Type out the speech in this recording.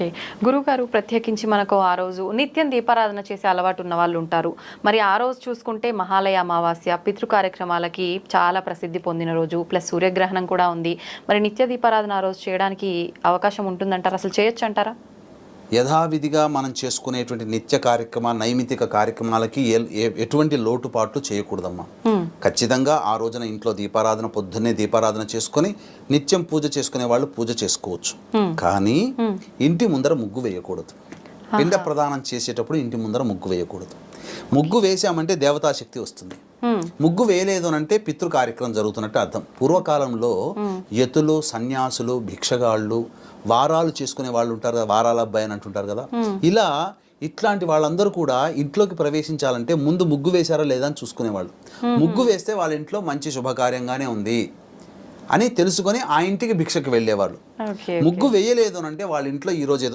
Okay. గురువుగారు ప్రత్యేకించి మనకు ఆ రోజు నిత్యం దీపారాధన చేసే అలవాటు ఉన్న వాళ్ళు ఉంటారు. మరి ఆ రోజు చూసుకుంటే మహాలయ అమావాస్య పితృ కార్యక్రమాలకి చాలా ప్రసిద్ధి పొందిన రోజు. ప్లస్ సూర్యగ్రహణం కూడా ఉంది. మరి నిత్య దీపారాధన ఆ రోజు చేయడానికి అవకాశం ఉంటుందంటారా? అసలు చేయొచ్చంటారా? యథావిధిగా మనం చేసుకునేటువంటి నిత్య కార్యక్రమాలు, నైమితిక కార్యక్రమాలకి ఎటువంటి లోటుపాట్లు చేయకూడదమ్మా. ఖచ్చితంగా ఆ రోజున ఇంట్లో దీపారాధన, పొద్దున్నే దీపారాధన చేసుకొని నిత్యం పూజ చేసుకునే వాళ్ళు పూజ చేసుకోవచ్చు. కానీ ఇంటి ముందర ముగ్గు వేయకూడదు. పిండ ప్రదానం చేసేటప్పుడు ఇంటి ముందర ముగ్గు వేయకూడదు. ముగ్గు వేసామంటే దేవతాశక్తి వస్తుంది. ముగ్గు వేయలేదు అంటే పితృ కార్యక్రమం జరుగుతున్నట్టు అర్థం. పూర్వకాలంలో యతులు, సన్యాసులు, భిక్షగాళ్ళు, వారాలు చేసుకునే వాళ్ళు ఉంటారు కదా, వారాల అబ్బాయి అని అంటుంటారు కదా, ఇట్లాంటి వాళ్ళందరూ కూడా ఇంట్లోకి ప్రవేశించాలంటే ముందు ముగ్గు వేశారా లేదా అని చూసుకునేవాళ్ళు. ముగ్గు వేస్తే వాళ్ళ ఇంట్లో మంచి శుభకార్యంగానే ఉంది అని తెలుసుకొని ఆ ఇంటికి భిక్షకు వెళ్ళేవాళ్ళు. ముగ్గు వేయలేదు అంటే వాళ్ళ ఇంట్లో ఈ రోజు